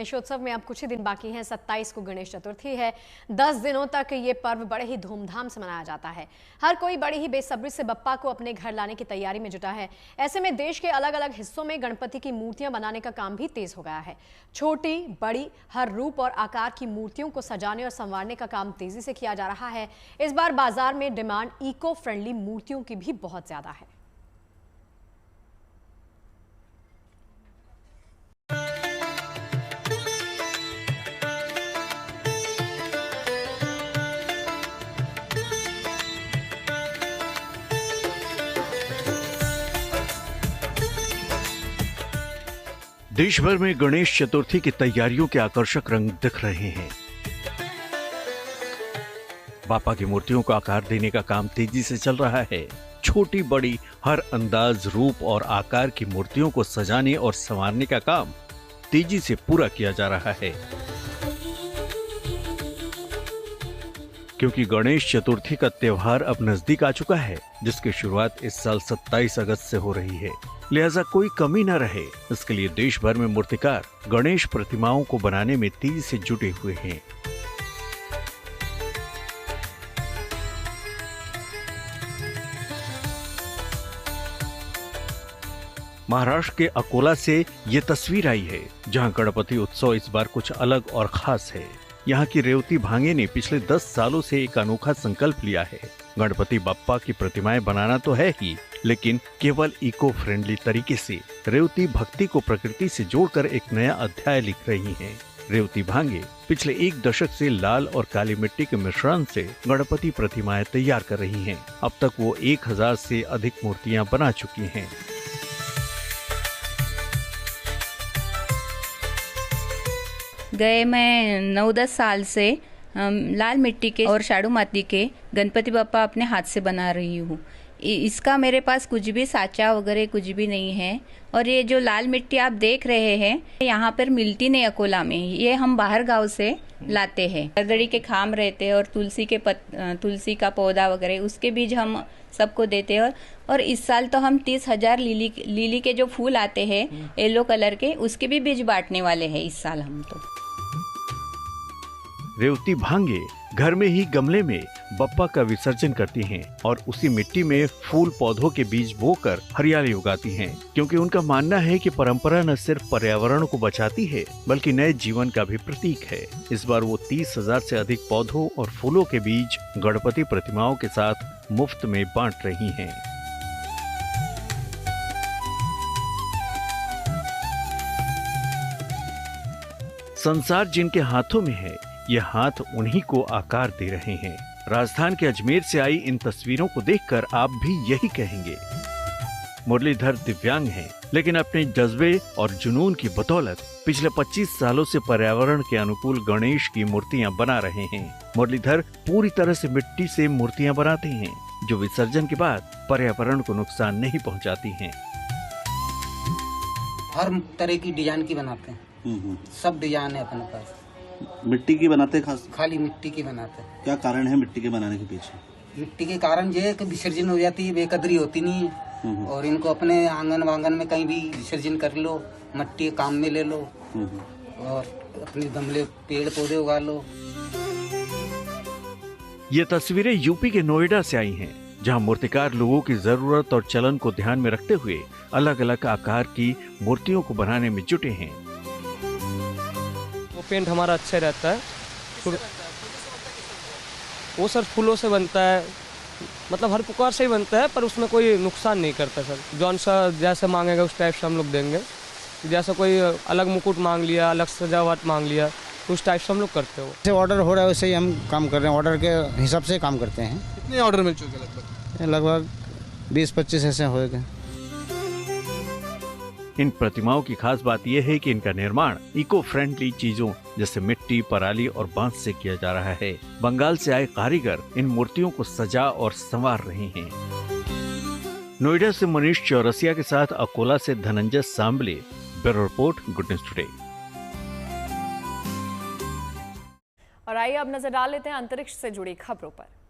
गणेशोत्सव में अब कुछ ही दिन बाकी हैं। 27 को गणेश चतुर्थी है। 10 दिनों तक ये पर्व बड़े ही धूमधाम से मनाया जाता है। हर कोई बड़ी ही बेसब्री से बप्पा को अपने घर लाने की तैयारी में जुटा है। ऐसे में देश के अलग अलग हिस्सों में गणपति की मूर्तियां बनाने का काम भी तेज हो गया है। छोटी बड़ी हर रूप और आकार की मूर्तियों को सजाने और संवारने का काम तेजी से किया जा रहा है। इस बार बाजार में डिमांड इको फ्रेंडली मूर्तियों की भी बहुत ज्यादा है। देश भर में गणेश चतुर्थी की तैयारियों के आकर्षक रंग दिख रहे हैं। बापा की मूर्तियों को आकार देने का काम तेजी से चल रहा है। छोटी बड़ी हर अंदाज रूप और आकार की मूर्तियों को सजाने और संवारने का काम तेजी से पूरा किया जा रहा है। क्योंकि गणेश चतुर्थी का त्योहार अब नजदीक आ चुका है, जिसकी शुरुआत इस साल 27 अगस्त से हो रही है, लिहाजा कोई कमी न रहे, इसके लिए देश भर में मूर्तिकार गणेश प्रतिमाओं को बनाने में तेजी से जुटे हुए हैं। महाराष्ट्र के अकोला से ये तस्वीर आई है, जहां गणपति उत्सव इस बार कुछ अलग और खास है। यहाँ की रेवती भांगे ने पिछले 10 सालों से एक अनोखा संकल्प लिया है। गणपति बप्पा की प्रतिमाएं बनाना तो है ही, लेकिन केवल इको फ्रेंडली तरीके से रेवती भक्ति को प्रकृति से जोड़कर एक नया अध्याय लिख रही हैं। रेवती भांगे पिछले 1 दशक से लाल और काली मिट्टी के मिश्रण से गणपति प्रतिमाएं तैयार कर रही हैं। अब तक वो 1000 से अधिक मूर्तियां बना चुकी हैं। गए मैं 9-10 साल से लाल मिट्टी के और शाड़ू माती के गणपति बप्पा अपने हाथ से बना रही हूँ। इसका मेरे पास कुछ भी साँचा वगैरह कुछ भी नहीं है। और ये जो लाल मिट्टी आप देख रहे हैं, यहाँ पर मिलती नहीं अकोला में, ये हम बाहर गांव से लाते हैं। हरदड़ी के खाम रहते हैं और तुलसी का पौधा वगैरह उसके बीज हम सबको देते हैं। और इस साल तो हम 30,000 लिली के जो फूल आते हैं येलो कलर के, उसके भी बीज बांटने वाले हैं इस साल हम तो। रेवती भांगे घर में ही गमले में बप्पा का विसर्जन करती हैं और उसी मिट्टी में फूल पौधों के बीज बोकर हरियाली उगाती हैं, क्योंकि उनका मानना है कि परंपरा न सिर्फ पर्यावरण को बचाती है बल्कि नए जीवन का भी प्रतीक है। इस बार वो 30,000 से अधिक पौधों और फूलों के बीज गणपति प्रतिमाओं के साथ मुफ्त में बांट रही हैं। संसार जिनके हाथों में है, ये हाथ उन्हीं को आकार दे रहे हैं। राजस्थान के अजमेर से आई इन तस्वीरों को देखकर आप भी यही कहेंगे। मुरलीधर दिव्यांग हैं, लेकिन अपने जज्बे और जुनून की बदौलत पिछले 25 सालों से पर्यावरण के अनुकूल गणेश की मूर्तियां बना रहे हैं। मुरलीधर पूरी तरह से मिट्टी से मूर्तियां बनाते हैं, जो विसर्जन के बाद पर्यावरण को नुकसान नहीं पहुंचाती हैं। हर तरह की डिजाइन की बनाते हैं। सब डिजाइन है अपने पास। मिट्टी की बनाते खाली मिट्टी की बनाते हैं। क्या कारण है मिट्टी के बनाने के पीछे? मिट्टी के कारण ये है कि विसर्जन हो जाती है, बेकदरी होती नहीं है। और इनको अपने आंगन वांगन में कहीं भी विसर्जन कर लो, मिट्टी काम में ले लो और अपने गमले पेड़ पौधे उगा लो। ये तस्वीरें यूपी के नोएडा से आई हैं, जहां मूर्तिकार लोगों की जरूरत और चलन को ध्यान में रखते हुए अलग अलग आकार की मूर्तियों को बनाने में जुटे हैं। पेंट हमारा अच्छा रहता है। वो सर फूलों से बनता है, मतलब हर प्रकार से ही बनता है, पर उसमें कोई नुकसान नहीं करता सर। जौन सा जैसे मांगेगा उस टाइप से हम लोग देंगे। जैसा कोई अलग मुकुट मांग लिया, अलग सजावट मांग लिया, तो उस टाइप से हम लोग करते हो। जैसे ऑर्डर हो रहा है वैसे ही हम काम कर रहे हैं, ऑर्डर के हिसाब से काम करते हैं। कितने ऑर्डर मिल चुके लगभग? लगभग 20-25 ऐसे हो गए। इन प्रतिमाओं की खास बात यह है कि इनका निर्माण इको फ्रेंडली चीजों जैसे मिट्टी, पराली और बांस से किया जा रहा है। बंगाल से आए कारीगर इन मूर्तियों को सजा और संवार रहे हैं। नोएडा से मनीष चौरसिया के साथ अकोला से Dhananjay Sambale, bureau report, good news today. और आइए अब नजर डाल लेते हैं अंतरिक्ष से जुड़ी खबरों पर।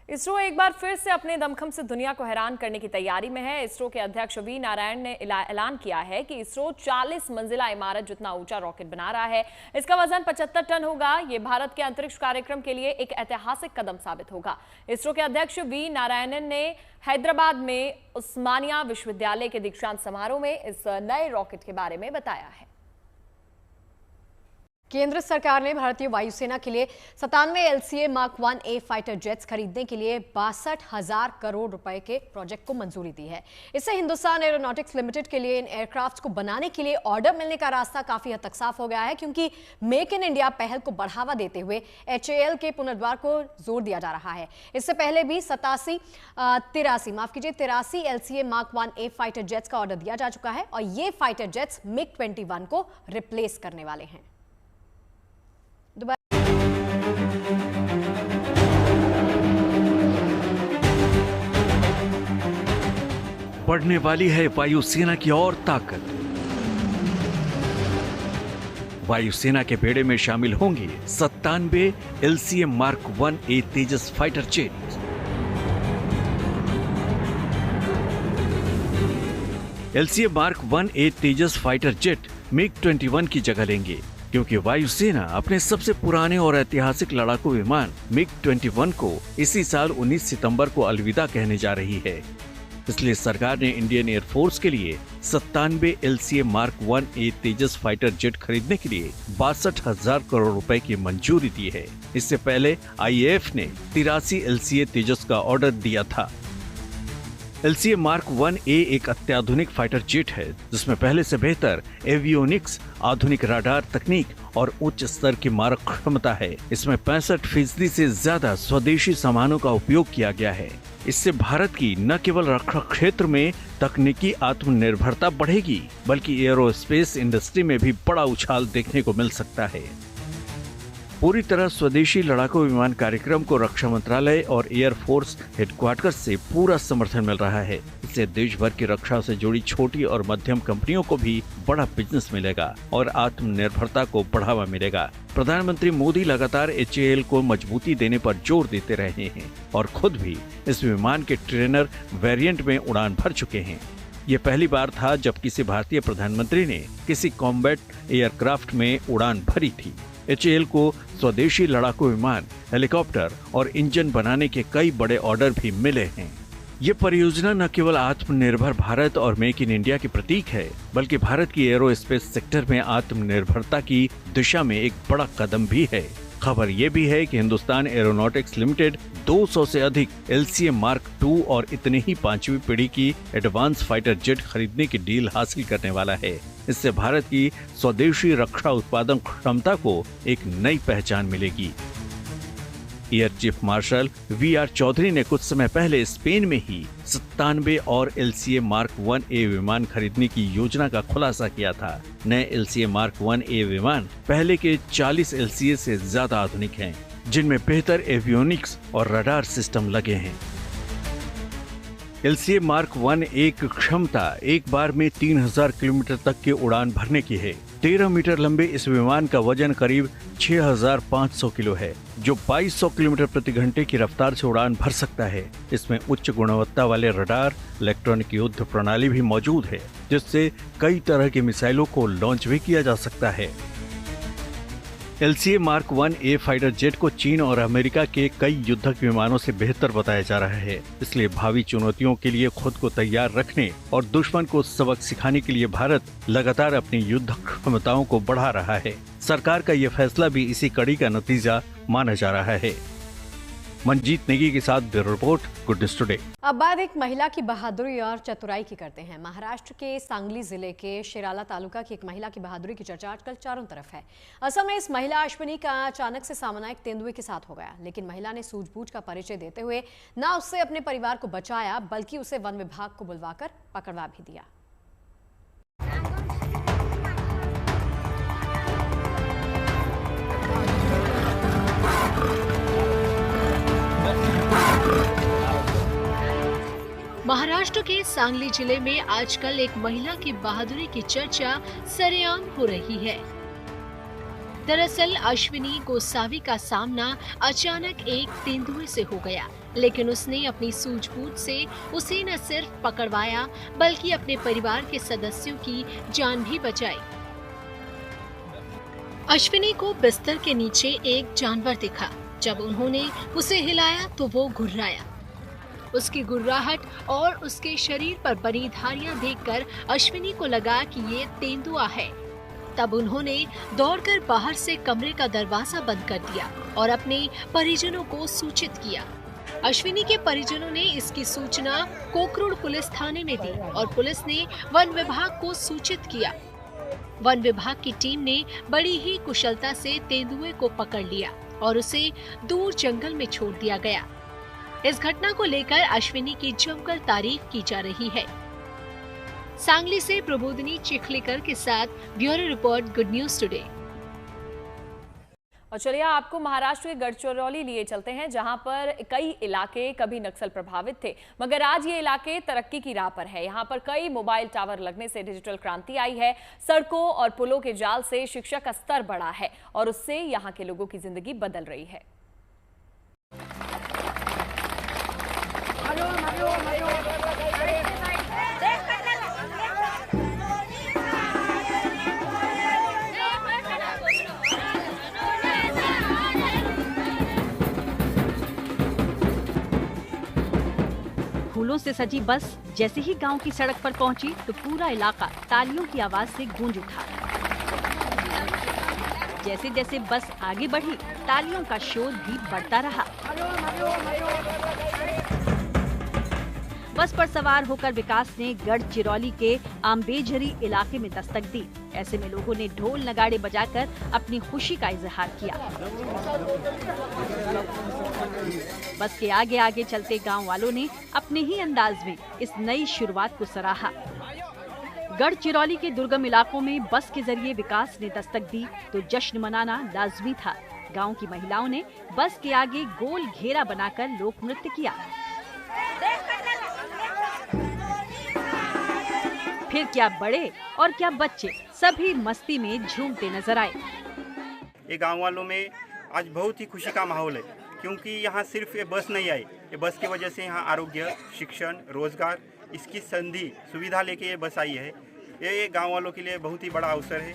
इसरो एक बार फिर से अपने दमखम से दुनिया को हैरान करने की तैयारी में है। इसरो के अध्यक्ष वी नारायण ने ऐलान किया है कि इसरो 40 मंजिला इमारत जितना ऊंचा रॉकेट बना रहा है। इसका वजन 75 टन होगा। ये भारत के अंतरिक्ष कार्यक्रम के लिए एक ऐतिहासिक कदम साबित होगा। इसरो के अध्यक्ष वी नारायणन ने हैदराबाद में उस्मानिया विश्वविद्यालय के दीक्षांत समारोह में इस नए रॉकेट के बारे में बताया है। केंद्र सरकार ने भारतीय वायुसेना के लिए 97 LCA Mark 1A fighter jets खरीदने के लिए 62,000 करोड़ रुपए के प्रोजेक्ट को मंजूरी दी है। इससे हिंदुस्तान एरोनॉटिक्स लिमिटेड के लिए इन एयरक्राफ्ट को बनाने के लिए ऑर्डर मिलने का रास्ता काफी हद तक साफ हो गया है, क्योंकि मेक इन इंडिया पहल को बढ़ावा देते हुए HAL के पुनर्द्वार को जोर दिया जा रहा है। इससे पहले भी 83 LCA Mark 1A fighter jets का ऑर्डर दिया जा चुका है और ये फाइटर जेट्स MiG-21 को रिप्लेस करने वाले हैं। बढ़ने वाली है वायुसेना की और ताकत। वायुसेना के बेड़े में शामिल होंगे 97 LCA Mark 1A Tejas fighter jet. LCA Mark 1A Tejas fighter jet MiG-21 की जगह लेंगे, क्योंकि वायुसेना अपने सबसे पुराने और ऐतिहासिक लड़ाकू विमान MiG-21 को इसी साल 19 सितंबर को अलविदा कहने जा रही है। इसलिए सरकार ने इंडियन एयरफोर्स के लिए 97 LCA Mark 1A Tejas fighter jet खरीदने के लिए 62,000 करोड़ रुपए की मंजूरी दी है। इससे पहले IAF ने 83 LCA तेजस का ऑर्डर दिया था। LCA Mark 1A एक अत्याधुनिक फाइटर जेट है, जिसमें पहले से बेहतर एवियोनिक्स, आधुनिक रडार तकनीक और उच्च स्तर की मारक क्षमता है। इसमें 65% से ज्यादा स्वदेशी सामानों का उपयोग किया गया है। इससे भारत की न केवल रक्षा क्षेत्र में तकनीकी आत्मनिर्भरता बढ़ेगी, बल्कि एरोस्पेस इंडस्ट्री में भी बड़ा उछाल देखने को मिल सकता है। पूरी तरह स्वदेशी लड़ाकू विमान कार्यक्रम को रक्षा मंत्रालय और एयरफोर्स हेडक्वार्टर्स से पूरा समर्थन मिल रहा है। इससे देश भर की रक्षा से जुड़ी छोटी और मध्यम कंपनियों को भी बड़ा बिजनेस मिलेगा और आत्मनिर्भरता को बढ़ावा मिलेगा। प्रधानमंत्री मोदी लगातार HAL को मजबूती देने पर जोर देते रहे हैं और खुद भी इस विमान के ट्रेनर वेरिएंट में उड़ान भर चुके हैं। ये पहली बार था जब किसी भारतीय प्रधानमंत्री ने किसी कॉम्बैट एयरक्राफ्ट में उड़ान भरी थी। HAL को स्वदेशी लड़ाकू विमान, हेलीकॉप्टर और इंजन बनाने के कई बड़े ऑर्डर भी मिले हैं। ये परियोजना न केवल आत्मनिर्भर भारत और मेक इन इंडिया की प्रतीक है, बल्कि भारत की एरोस्पेस सेक्टर में आत्मनिर्भरता की दिशा में एक बड़ा कदम भी है। खबर ये भी है कि हिंदुस्तान एरोनॉटिक्स लिमिटेड 200 से अधिक LCA Mark 2 और इतने ही 5वीं पीढ़ी की एडवांस फाइटर जेट खरीदने की डील हासिल करने वाला है। इससे भारत की स्वदेशी रक्षा उत्पादन क्षमता को एक नई पहचान मिलेगी। Air Chief Marshal VR Chaudhary ने कुछ समय पहले स्पेन में ही 97 और LCA Mark 1A विमान खरीदने की योजना का खुलासा किया था। नए LCA Mark 1A विमान पहले के 40 LCA से ज्यादा आधुनिक हैं, जिनमें बेहतर एवियोनिक्स और रडार सिस्टम लगे हैं। LCA Mark 1A की क्षमता एक बार में 3000 किलोमीटर तक की उड़ान भरने की है। 13 मीटर लंबे इस विमान का वजन करीब 6500 किलो है, जो 2200 किलोमीटर प्रति घंटे की रफ्तार से उड़ान भर सकता है। इसमें उच्च गुणवत्ता वाले रडार, इलेक्ट्रॉनिक युद्ध प्रणाली भी मौजूद है, जिससे कई तरह की मिसाइलों को लॉन्च भी किया जा सकता है। LCA Mark 1A fighter jet को चीन और अमेरिका के कई युद्धक विमानों से बेहतर बताया जा रहा है। इसलिए भावी चुनौतियों के लिए खुद को तैयार रखने और दुश्मन को सबक सिखाने के लिए भारत लगातार अपनी युद्धक क्षमताओं को बढ़ा रहा है। सरकार का यह फैसला भी इसी कड़ी का नतीजा माना जा रहा है। मंजीत नेगी के साथ bureau report, good news today. अब बात एक महिला की बहादुरी और चतुराई की करते हैं। महाराष्ट्र के सांगली जिले के शिराला तालुका की एक महिला की बहादुरी की चर्चा आजकल चारों तरफ है। असल में इस महिला अश्विनी का अचानक से सामना एक तेंदुए के साथ हो गया, लेकिन महिला ने सूझबूझ का परिचय देते हुए न उससे अपने परिवार को बचाया, बल्कि उसे वन विभाग को बुलवाकर पकड़वा भी दिया। महाराष्ट्र के सांगली जिले में आजकल एक महिला की बहादुरी की चर्चा सरेआम हो रही है। दरअसल अश्विनी गोसावी का सामना अचानक एक तेंदुए से हो गया, लेकिन उसने अपनी सूझबूझ से उसे न सिर्फ पकड़वाया बल्कि अपने परिवार के सदस्यों की जान भी बचाई। अश्विनी को बिस्तर के नीचे एक जानवर दिखा। जब उन्होंने उसे हिलाया तो वो घुर्राया। उसकी गुर्राहट और उसके शरीर पर बनी धारियां देखकर अश्विनी को लगा कि ये तेंदुआ है। तब उन्होंने दौड़कर बाहर से कमरे का दरवाजा बंद कर दिया और अपने परिजनों को सूचित किया। अश्विनी के परिजनों ने इसकी सूचना कोकरूड पुलिस थाने में दी और पुलिस ने वन विभाग को सूचित किया। वन विभाग की टीम ने बड़ी ही कुशलता से तेंदुए को पकड़ लिया और उसे दूर जंगल में छोड़ दिया गया। इस घटना को लेकर अश्विनी की जमकर तारीफ की जा रही है। सांगली से प्रबोधिनी चिखलीकर के साथ bureau report, good news today. और चलिए आपको महाराष्ट्र के गढ़चिरौली लिए चलते हैं, जहां पर कई इलाके कभी नक्सल प्रभावित थे, मगर आज ये इलाके तरक्की की राह पर है। यहां पर कई मोबाइल टावर लगने से डिजिटल क्रांति आई है। सड़कों और पुलों के जाल से शिक्षा का स्तर बढ़ा है और उससे यहां के लोगों की जिंदगी बदल रही है। फूलों से सजी बस जैसे ही गांव की सड़क पर पहुंची तो पूरा इलाका तालियों की आवाज से गूंज उठा। जैसे जैसे बस आगे बढ़ी, तालियों का शोर भी बढ़ता रहा। बस पर सवार होकर विकास ने गढ़चिरौली के आम्बेझरी इलाके में दस्तक दी। ऐसे में लोगों ने ढोल नगाड़े बजाकर अपनी खुशी का इजहार किया। बस के आगे आगे चलते गांव वालों ने अपने ही अंदाज में इस नई शुरुआत को सराहा। गढ़चिरौली के दुर्गम इलाकों में बस के जरिए विकास ने दस्तक दी तो जश्न मनाना लाजमी था। गांव की महिलाओं ने बस के आगे गोल घेरा बनाकर लोक नृत्य किया। फिर क्या बड़े और क्या बच्चे सभी मस्ती में झूमते नजर आए। ये गांव वालों में आज बहुत ही खुशी का माहौल है, क्योंकि यहाँ सिर्फ ये बस नहीं आई, ये बस की वजह से यहाँ आरोग्य, शिक्षण, रोजगार, इसकी संधि सुविधा लेके ये बस आई है। ये गांव वालों के लिए बहुत ही बड़ा अवसर है।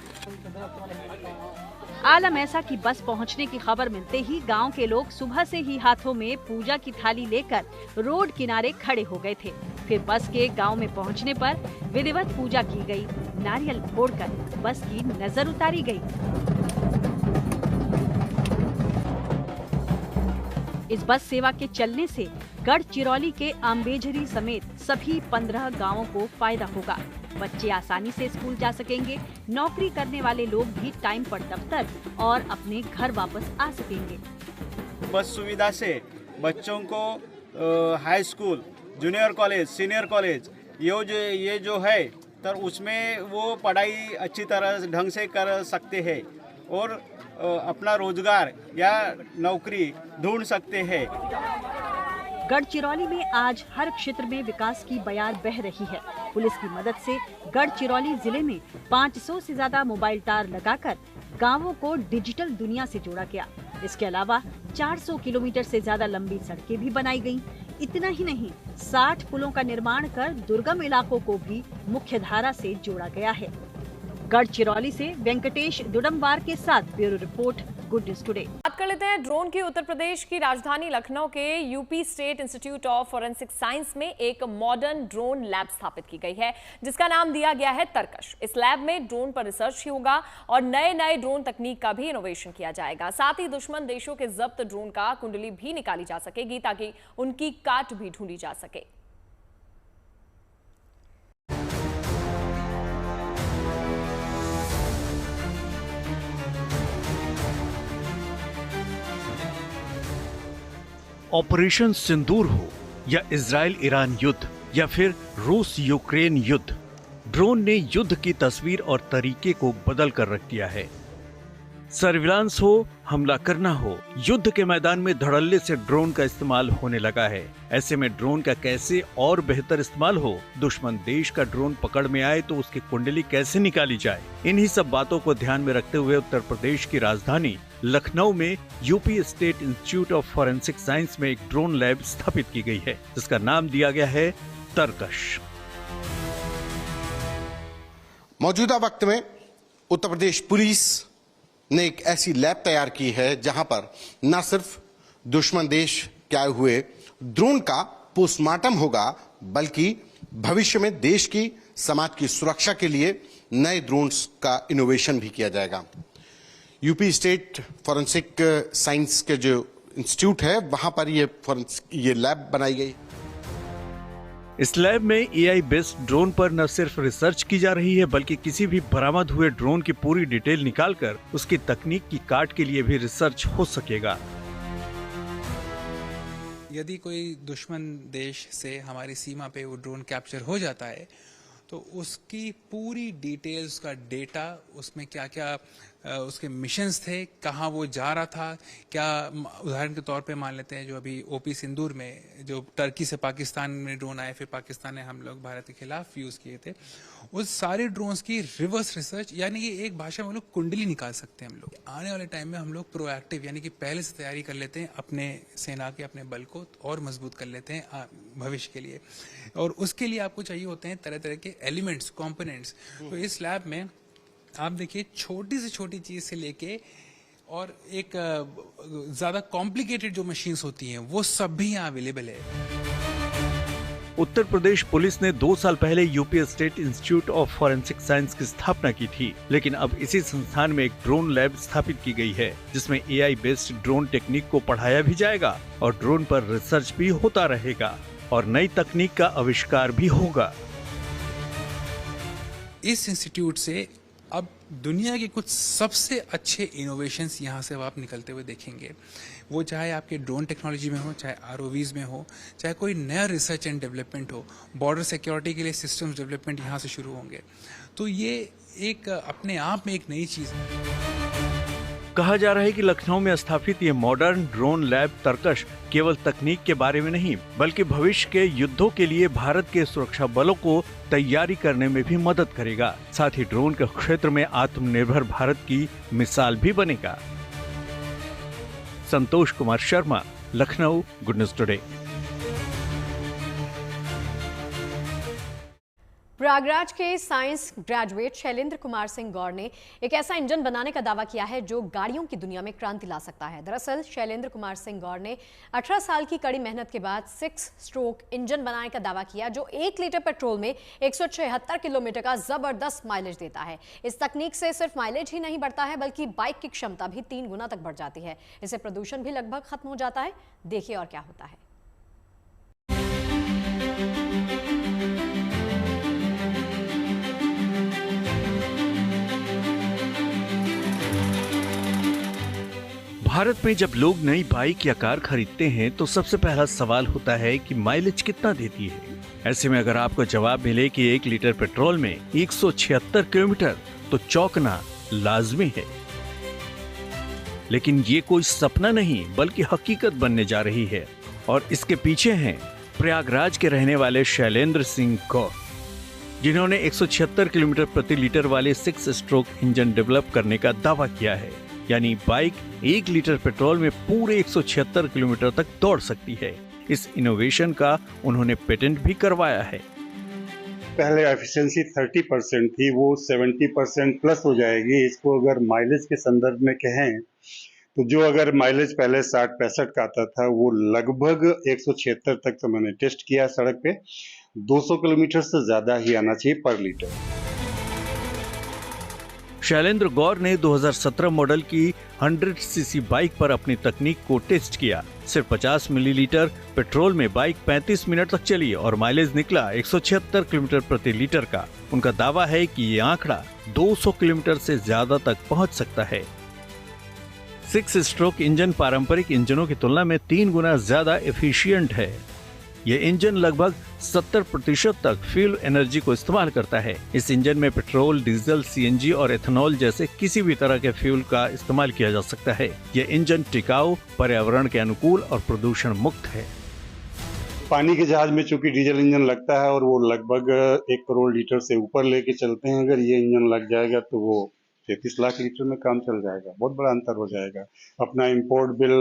आलम ऐसा कि बस पहुंचने की खबर मिलते ही गांव के लोग सुबह से ही हाथों में पूजा की थाली लेकर रोड किनारे खड़े हो गए थे। फिर बस के गांव में पहुंचने पर विधिवत पूजा की गई। नारियल फोड़कर बस की नजर उतारी गई। इस बस सेवा के चलने से गढ़चिरौली के आम्बेझरी समेत सभी 15 गांवों को फायदा होगा। बच्चे आसानी से स्कूल जा सकेंगे। नौकरी करने वाले लोग भी टाइम पर दफ्तर और अपने घर वापस आ सकेंगे। बस सुविधा से बच्चों को high school, junior college, senior college ये जो है तो उसमें वो पढ़ाई अच्छी तरह ढंग से कर सकते हैं और अपना रोजगार या नौकरी ढूंढ सकते हैं। गढ़चिरौली में आज हर क्षेत्र में विकास की बयार बह रही है। पुलिस की मदद से गढ़चिरौली जिले में 500 से ज्यादा मोबाइल टावर लगाकर गांवों को डिजिटल दुनिया से जोड़ा गया। इसके अलावा 400 किलोमीटर से ज्यादा लंबी सड़कें भी बनाई गईं। इतना ही नहीं, 60 पुलों का निर्माण कर दुर्गम इलाकों को भी मुख्य धारा से जोड़ा गया है। गढ़चिरौली से वेंकटेश दुडम्बार के साथ bureau report, good news today. बात कर लेते हैं ड्रोन की। उत्तर प्रदेश की राजधानी लखनऊ के UP state institute of forensic science में एक मॉडर्न ड्रोन लैब स्थापित की गई है, जिसका नाम दिया गया है तरकश। इस लैब में ड्रोन पर रिसर्च ही होगा और नए ड्रोन तकनीक का भी इनोवेशन किया जाएगा। साथ ही दुश्मन देशों के जब्त ड्रोन का कुंडली भी निकाली जा सकेगी ताकि उनकी काट भी ढूंढी जा सके। ऑपरेशन सिंदूर हो या इजराइल ईरान युद्ध या फिर रूस यूक्रेन युद्ध, ड्रोन ने युद्ध की तस्वीर और तरीके को बदल कर रख दिया है। सर्विलांस हो, हमला करना हो, युद्ध के मैदान में धड़ल्ले से ड्रोन का इस्तेमाल होने लगा है। ऐसे में ड्रोन का कैसे और बेहतर इस्तेमाल हो, दुश्मन देश का ड्रोन पकड़ में आए तो उसकी कुंडली कैसे निकाली जाए, इन्हीं सब बातों को ध्यान में रखते हुए उत्तर प्रदेश की राजधानी लखनऊ में UP state institute of forensic science में एक ड्रोन लैब स्थापित की गई है, जिसका नाम दिया गया है तरकश। मौजूदा वक्त में उत्तर प्रदेश पुलिस ने एक ऐसी लैब तैयार की है जहां पर न सिर्फ दुश्मन देश के आए हुए ड्रोन का पोस्टमार्टम होगा, बल्कि भविष्य में देश की समाज की सुरक्षा के लिए नए ड्रोन्स का इनोवेशन भी किया जाएगा। यूपी स्टेट फॉरेंसिक साइंस के जो इंस्टीट्यूट है वहां पर ये लैब बनाई गई। इस लैब में एआई बेस्ड ड्रोन पर न सिर्फ रिसर्च की जा रही है, बल्कि किसी भी बरामद हुए ड्रोन की पूरी डिटेल निकालकर उसकी तकनीक की काट के लिए भी रिसर्च हो सकेगा। यदि कोई दुश्मन देश से हमारी सीमा पे वो ड्रोन कैप्चर हो जाता है तो उसकी पूरी डिटेल्स का डेटा, उसमें क्या क्या उसके मिशंस थे, कहाँ वो जा रहा था, क्या उदाहरण के तौर पे मान लेते हैं जो अभी ओपी सिंदूर में जो टर्की से पाकिस्तान में ड्रोन आए, फिर पाकिस्तान ने हम लोग भारत के खिलाफ यूज़ किए थे, उस सारे ड्रोन्स की रिवर्स रिसर्च, यानी कि एक भाषा में हम लोग कुंडली निकाल सकते हैं। हम लोग आने वाले टाइम में हम लोग प्रोएक्टिव, यानी कि पहले से तैयारी कर लेते हैं, अपने सेना के अपने बल को और मजबूत कर लेते हैं भविष्य के लिए। और उसके लिए आपको चाहिए होते हैं तरह तरह के एलिमेंट्स, कंपोनेंट्स। तो इस लैब में आप देखिए छोटी से छोटी चीज से लेके और एक ज्यादा कॉम्प्लिकेटेड जो मशीन्स होती हैं वो सब भी यहाँ अवेलेबल है। उत्तर प्रदेश पुलिस ने 2 साल पहले UP state institute of forensic science की स्थापना की थी, लेकिन अब इसी संस्थान में एक ड्रोन लैब स्थापित की गई है, जिसमें एआई बेस्ड ड्रोन टेक्निक को पढ़ाया भी जाएगा और ड्रोन पर रिसर्च भी होता रहेगा और नई तकनीक का आविष्कार भी होगा। इस इंस्टीट्यूट से अब दुनिया के कुछ सबसे अच्छे इनोवेशंस यहाँ से आप निकलते हुए देखेंगे, वो चाहे आपके ड्रोन टेक्नोलॉजी में हो, चाहे आरओवीज में हो, चाहे कोई नया रिसर्च एंड डेवलपमेंट हो, बॉर्डर सिक्योरिटी के लिए सिस्टम्स डेवलपमेंट यहाँ से शुरू होंगे। तो ये एक अपने आप में एक नई चीज है। कहा जा रहा है कि लखनऊ में स्थापित ये मॉडर्न ड्रोन लैब तरकश केवल तकनीक के बारे में नहीं, बल्कि भविष्य के युद्धों के लिए भारत के सुरक्षा बलों को तैयारी करने में भी मदद करेगा। साथ ही ड्रोन के क्षेत्र में आत्मनिर्भर भारत की मिसाल भी बनेगा। Santosh Kumar Sharma, Lucknow, good news today. Prayagraj के साइंस ग्रेजुएट शैलेंद्र कुमार सिंह गौर ने एक ऐसा इंजन बनाने का दावा किया है जो गाड़ियों की दुनिया में क्रांति ला सकता है। दरअसल शैलेंद्र कुमार सिंह गौर ने 18 साल की कड़ी मेहनत के बाद 6 स्ट्रोक इंजन बनाने का दावा किया जो 1 लीटर पेट्रोल में 176 किलोमीटर का जबरदस्त माइलेज देता है। इस तकनीक से सिर्फ माइलेज ही नहीं बढ़ता है, बल्कि बाइक की क्षमता भी 3 गुना तक बढ़ जाती है। इससे प्रदूषण भी लगभग खत्म हो जाता है। देखिए और क्या होता है। भारत में जब लोग नई बाइक या कार खरीदते हैं तो सबसे पहला सवाल होता है कि माइलेज कितना देती है। ऐसे में अगर आपको जवाब मिले कि 1 लीटर पेट्रोल में 176 किलोमीटर, तो चौंकना लाजमी है। लेकिन ये कोई सपना नहीं बल्कि हकीकत बनने जा रही है और इसके पीछे हैं प्रयागराज के रहने वाले शैलेंद्र सिंह गौर, जिन्होंने 176 किलोमीटर प्रति लीटर वाले 6 स्ट्रोक इंजन डेवलप करने का दावा किया है। यानी बाइक 1 लीटर पेट्रोल में पूरे 176 किलोमीटर तक दौड़ सकती है। इस इनोवेशन का उन्होंने पेटेंट भी करवाया है। पहले एफिशिएंसी 30% थी, वो 70% प्लस हो जाएगी। इसको अगर माइलेज के संदर्भ में कहें तो जो अगर माइलेज पहले 60-65 का आता था वो लगभग 176 तक, तो मैंने टेस्ट किया सड़क पे, 200 किलोमीटर से ज्यादा ही आना चाहिए पर लीटर। शैलेंद्र गौर ने 2017 मॉडल की 100 सीसी बाइक पर अपनी तकनीक को टेस्ट किया। सिर्फ 50 मिलीलीटर पेट्रोल में बाइक 35 मिनट तक चली और माइलेज निकला 176 किलोमीटर प्रति लीटर का। उनका दावा है कि ये आंकड़ा 200 किलोमीटर से ज्यादा तक पहुंच सकता है। 6 स्ट्रोक इंजन पारंपरिक इंजनों की तुलना में 3 गुना ज्यादा एफिशिएंट है। ये इंजन लगभग 70% तक फ्यूल एनर्जी को इस्तेमाल करता है। इस इंजन में पेट्रोल, डीजल, सीएनजी और एथेनॉल जैसे किसी भी तरह के फ्यूल का इस्तेमाल किया जा सकता है। ये इंजन टिकाऊ, पर्यावरण के अनुकूल और प्रदूषण मुक्त है। पानी के जहाज में चूंकि डीजल इंजन लगता है और वो लगभग 1 करोड़ लीटर से ऊपर लेके चलते हैं, अगर ये इंजन लग जाएगा तो वो 33 लाख लीटर में काम चल जाएगा। बहुत बड़ा अंतर हो जाएगा। अपना इंपोर्ट बिल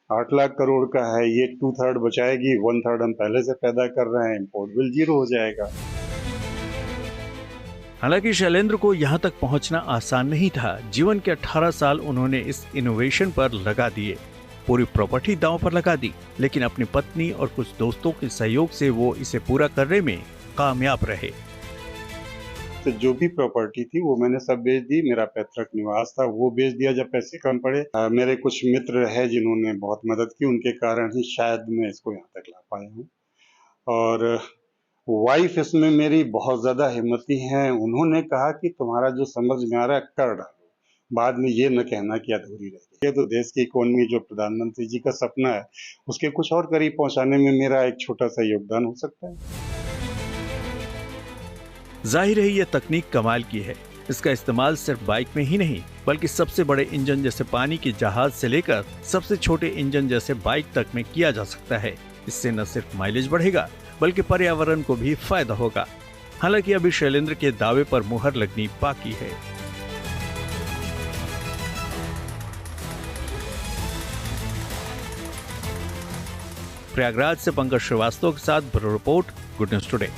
8 लाख करोड़ का है, ये 2/3 बचाएगी, 1/3 हम पहले से पैदा कर रहे हैं, इंपोर्ट बिल 0 हो जाएगा। हालांकि शैलेंद्र को यहाँ तक पहुँचना आसान नहीं था। जीवन के 18 साल उन्होंने इस इनोवेशन पर लगा दिए, पूरी प्रॉपर्टी दांव पर लगा दी, लेकिन अपनी पत्नी और कुछ दोस्तों के सहयोग से वो इसे पूरा करने में कामयाब रहे। तो जो भी प्रॉपर्टी थी वो मैंने सब बेच दी। मेरा पैतृक निवास था वो बेच दिया जब पैसे कम पड़े। मेरे कुछ मित्र हैं जिन्होंने बहुत मदद की, उनके कारण ही शायद मैं इसको यहाँ तक ला पाया हूँ। और वाइफ इसमें मेरी बहुत ज्यादा हिम्मती हैं। उन्होंने कहा कि तुम्हारा जो समझ में आ रहा है कर डालो, बाद में ये न कहना कि अधूरी रह गई। ये तो देश की इकोनॉमी जो प्रधानमंत्री जी का सपना है उसके कुछ और करीब पहुंचाने में मेरा एक छोटा सा योगदान हो सकता है। जाहिर है ये तकनीक कमाल की है। इसका इस्तेमाल सिर्फ बाइक में ही नहीं बल्कि सबसे बड़े इंजन जैसे पानी के जहाज से लेकर सबसे छोटे इंजन जैसे बाइक तक में किया जा सकता है। इससे न सिर्फ माइलेज बढ़ेगा बल्कि पर्यावरण को भी फायदा होगा। हालांकि अभी शैलेंद्र के दावे पर मुहर लगनी बाकी है। प्रयागराज से पंकज श्रीवास्तव के साथ bureau report, good news today.